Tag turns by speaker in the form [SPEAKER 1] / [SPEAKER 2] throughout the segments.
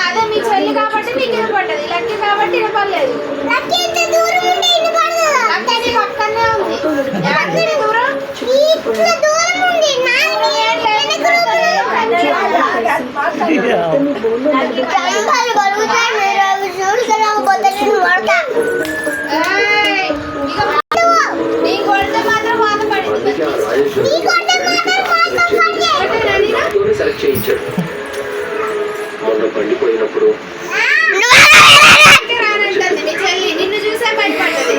[SPEAKER 1] అదే మీ చెల్లి కాబట్టి మీకు వినపడ్డది, లక్కీ కాబట్టి వినపడలేదు. పక్కనే ఉంది దూరం మాత్రం బాధపడింది.
[SPEAKER 2] మొన్న పండిపోయినప్పుడు
[SPEAKER 1] రానంటుంది మీ చెల్లి, నిన్ను చూసే భయపడ్డది.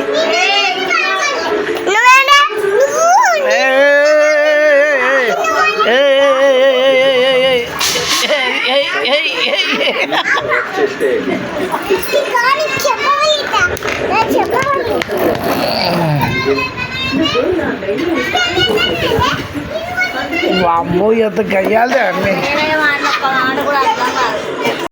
[SPEAKER 2] చేస్తే
[SPEAKER 3] అమ్మో ఎంత గయ్యాలి అన్నీ.